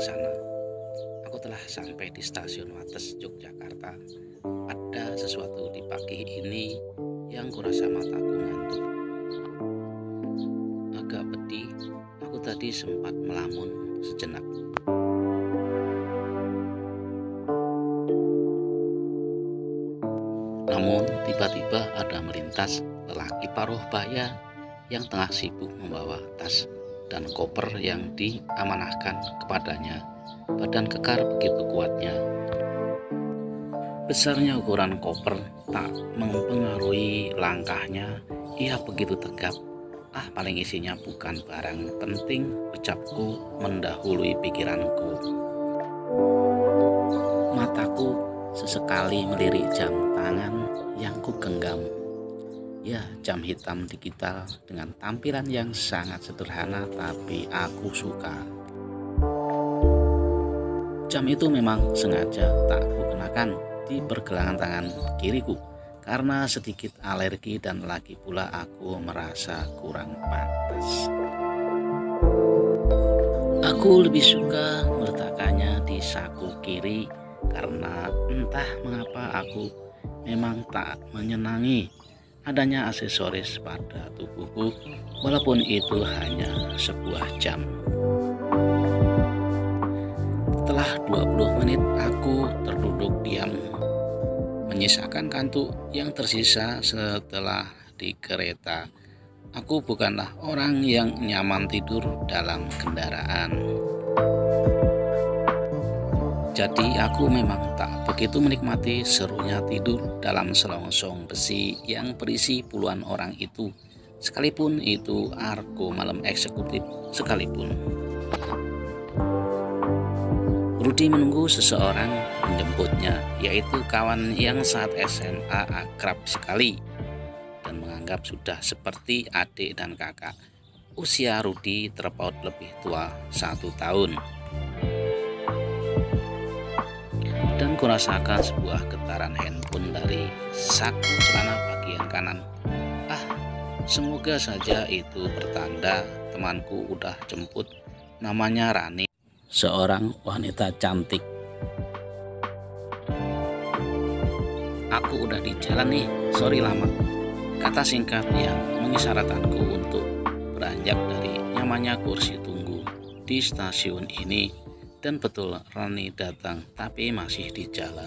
sana. Aku telah sampai di stasiun Wates, Yogyakarta. Ada sesuatu di pagi ini yang kurasa mataku ngantuk. Agak pedih, aku tadi sempat melamun sejenak. Namun tiba-tiba ada melintas lelaki paruh baya yang tengah sibuk membawa tas dan koper yang diamanahkan kepadanya. Badan kekar begitu kuatnya. Besarnya ukuran koper tak mempengaruhi langkahnya. Ia begitu tegap. Paling isinya bukan barang penting, ucapku mendahului pikiranku. Mataku sesekali melirik jam tangan yang ku genggam. Ya, jam hitam digital dengan tampilan yang sangat sederhana, tapi aku suka. Jam itu memang sengaja tak kukenakan di pergelangan tangan kiriku karena sedikit alergi dan lagi pula aku merasa kurang pantas. Aku lebih suka meletakkannya di saku kiri karena entah mengapa aku memang tak menyenangi adanya aksesoris pada tubuhku, walaupun itu hanya sebuah jam. Setelah 20 menit aku terduduk diam, menyisakan kantuk yang tersisa setelah di kereta. Aku bukanlah orang yang nyaman tidur dalam kendaraan. Jadi aku memang tak begitu menikmati serunya tidur dalam selongsong besi yang berisi puluhan orang itu, sekalipun itu argo malam eksekutif sekalipun. Rudi menunggu seseorang menjemputnya, yaitu kawan yang saat SMA akrab sekali dan menganggap sudah seperti adik dan kakak. Usia Rudi terpaut lebih tua 1 tahun. Dan kurasakan sebuah getaran handphone dari saku celana bagian kanan. Semoga saja itu pertanda temanku udah jemput. Namanya Rani, seorang wanita cantik. Aku udah di jalan nih, sorry lama, kata singkat yang mengisyaratkanku untuk beranjak dari nyamannya kursi tunggu di stasiun ini. Dan betul, Rani datang, tapi masih di jalan.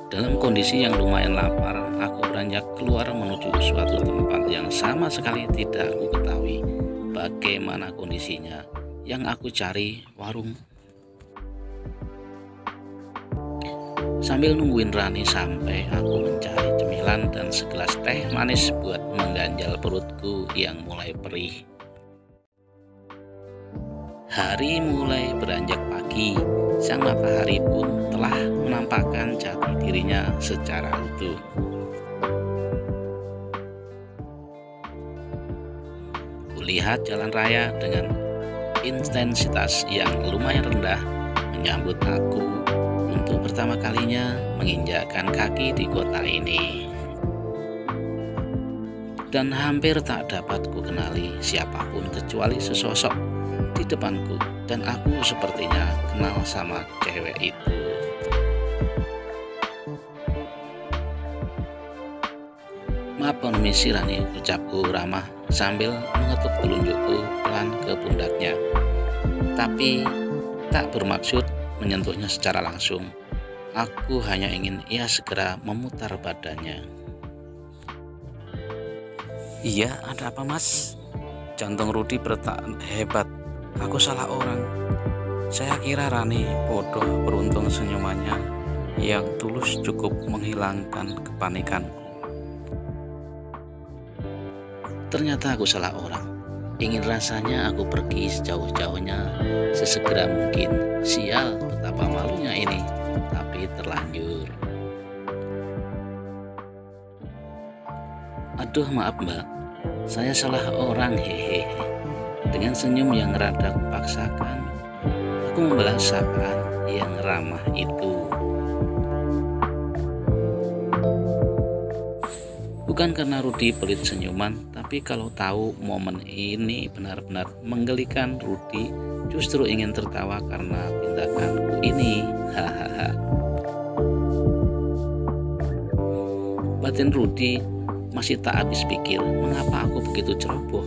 Dalam kondisi yang lumayan lapar, aku beranjak keluar menuju suatu tempat yang sama sekali tidak aku ketahui bagaimana kondisinya. Yang aku cari warung. Sambil nungguin Rani sampai, aku mencari cemilan dan segelas teh manis buat mengganjal perutku yang mulai perih. Hari mulai beranjak pagi, sang matahari pun telah menampakkan jati dirinya secara utuh. Kulihat jalan raya dengan intensitas yang lumayan rendah menyambut aku untuk pertama kalinya menginjakkan kaki di kota ini. Dan hampir tak dapat ku kenali siapapun kecuali sesosok di depanku, dan aku sepertinya kenal sama cewek itu. Maaf permisi Rani, ucapku ramah sambil mengetuk telunjukku pelan ke pundaknya, tapi tak bermaksud menyentuhnya secara langsung. Aku hanya ingin ia segera memutar badannya. Iya, ada apa mas? Jantung Rudi berdetak hebat. Aku salah orang. Saya kira Rani bodoh, beruntung senyumannya yang tulus cukup menghilangkan kepanikanku. Ternyata aku salah orang. Ingin rasanya aku pergi sejauh-jauhnya, sesegera mungkin. Sial, betapa malunya ini. Tapi terlanjur. Aduh maaf mbak, saya salah orang, hehehe. Dengan senyum yang rada kupaksakan, aku membalas sapaan yang ramah itu. Bukan karena Rudi pelit senyuman, tapi Tapi kalau tahu momen ini benar-benar menggelikan, Rudi justru ingin tertawa karena tindakanku ini. Hahaha. Batin Rudi masih tak habis pikir mengapa aku begitu ceroboh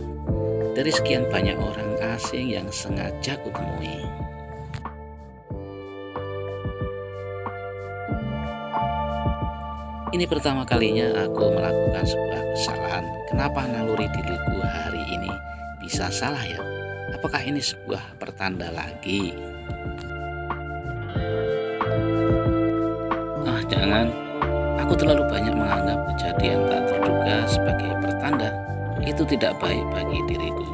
dari sekian banyak orang asing yang sengaja kutemui. Ini pertama kalinya aku melakukan sebuah kesalahan. Kenapa naluri diriku hari ini bisa salah ya? Apakah ini sebuah pertanda lagi? Jangan. Aku terlalu banyak menganggap kejadian tak terduga sebagai pertanda. Itu tidak baik bagi diriku.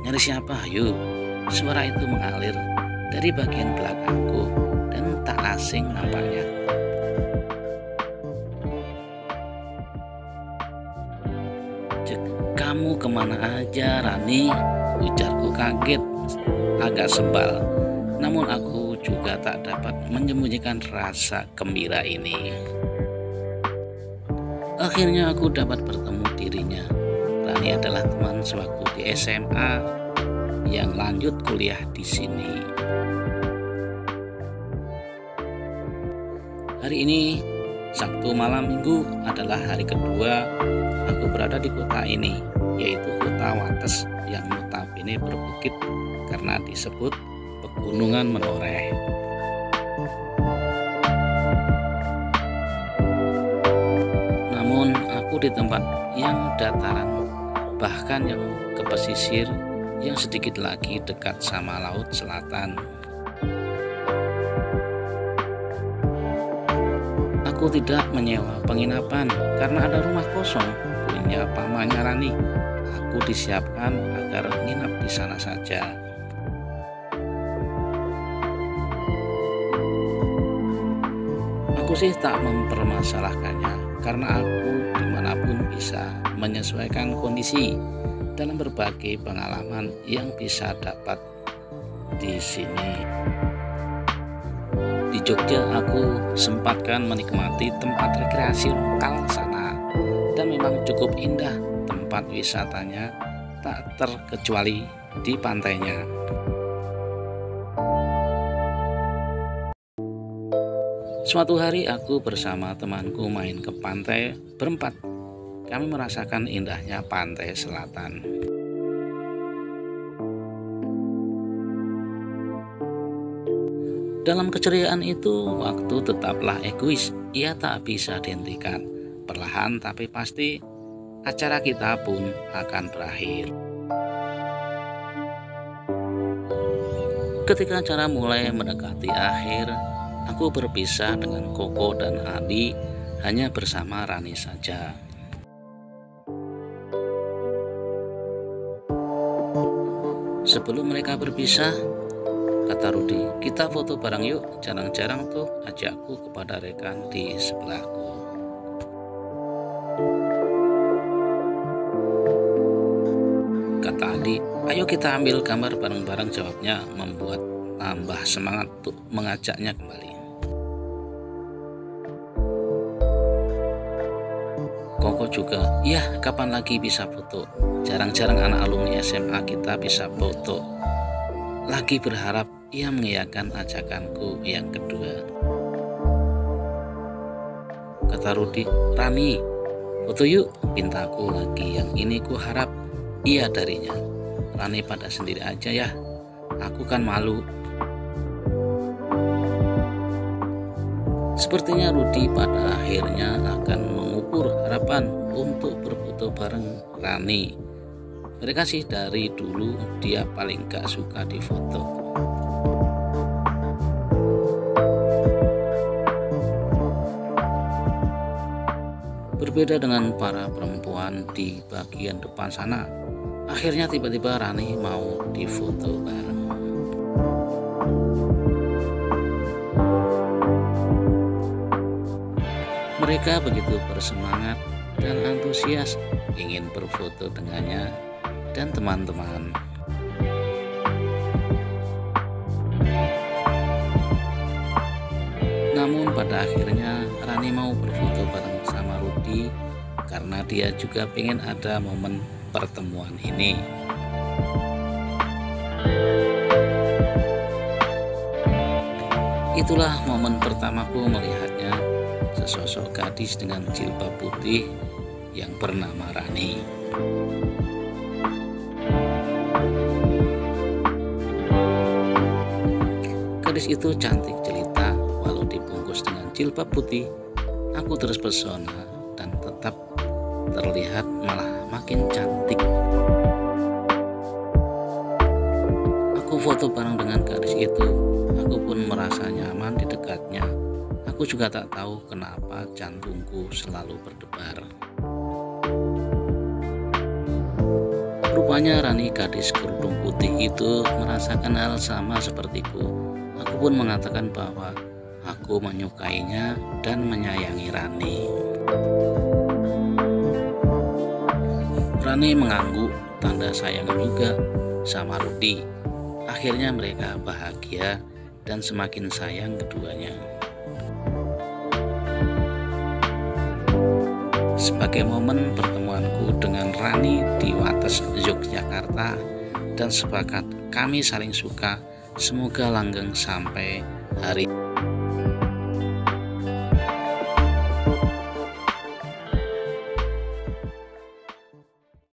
Nyari siapa? Yuk. Suara itu mengalir dari bagian belakangku dan tak asing nampaknya. Kamu kemana aja, Rani? Ujarku kaget, agak sebal. Namun aku juga tak dapat menyembunyikan rasa gembira ini. Akhirnya aku dapat bertemu dirinya. Rani adalah teman sewaktu di SMA yang lanjut kuliah di sini. Hari ini, Sabtu malam Minggu, adalah hari kedua aku berada di kota ini, yaitu kota Wates yang notabene berbukit karena disebut pegunungan menoreh. Namun aku di tempat yang dataran, bahkan yang ke pesisir, yang sedikit lagi dekat sama laut selatan. Aku tidak menyewa penginapan karena ada rumah kosong punya pamannya Rani. Aku disiapkan agar nginap di sana saja. Aku sih tak mempermasalahkannya karena aku dimanapun bisa menyesuaikan kondisi dalam berbagai pengalaman yang bisa dapat di sini. Di Jogja aku sempatkan menikmati tempat rekreasi lokal sana dan memang cukup indah tempat wisatanya, tak terkecuali di pantainya. Suatu hari aku bersama temanku main ke pantai berempat. Kami merasakan indahnya pantai selatan. Dalam keceriaan itu, waktu tetaplah egois. Ia tak bisa dihentikan. Perlahan tapi pasti, acara kita pun akan berakhir. Ketika acara mulai mendekati akhir, aku berpisah dengan Koko dan Adi, hanya bersama Rani saja. Sebelum mereka berpisah, kata Rudi, kita foto bareng yuk, jarang-jarang tuh ajakku kepada rekan di sebelahku. Kata Adi, ayo kita ambil gambar bareng-bareng, jawabnya membuat tambah semangat untuk mengajaknya kembali. Koko juga, ya kapan lagi bisa foto? Jarang-jarang anak alumni SMA kita bisa foto. Lagi berharap ia mengiyakan ajakanku yang kedua. Kata Rudi, Rani, foto yuk, pintaku lagi. Yang ini ku harap iya darinya. Rani pada sendiri aja ya, aku kan malu. Sepertinya Rudi pada akhirnya akan mengukur harapan untuk berfoto bareng Rani. Mereka sih dari dulu dia paling gak suka difoto. Berbeda dengan para perempuan di bagian depan sana, akhirnya tiba-tiba Rani mau difoto bareng. Mereka begitu bersemangat dan antusias ingin berfoto dengannya dan teman-teman. Namun pada akhirnya Rani mau berfoto bareng sama Rudi karena dia juga pengen ada momen pertemuan ini. Itulah momen pertamaku melihatnya, sesosok gadis dengan jilbab putih yang bernama Rani. Gadis itu cantik jelita, walau dibungkus dengan jilbab putih. Aku terus pesona dan tetap terlihat malah makin cantik. Aku foto bareng dengan gadis itu. Aku pun merasa nyaman di dekatnya. Aku juga tak tahu kenapa jantungku selalu berdebar. Rupanya Rani, gadis kerudung putih itu, merasakan hal sama sepertiku. Aku pun mengatakan bahwa aku menyukainya dan menyayangi Rani. Rani mengangguk, tanda sayang juga sama Rudi. Akhirnya mereka bahagia dan semakin sayang keduanya. Sebagai momen pertemuanku dengan Rani di Wates, Yogyakarta, dan sepakat kami saling suka, semoga langgeng sampai hari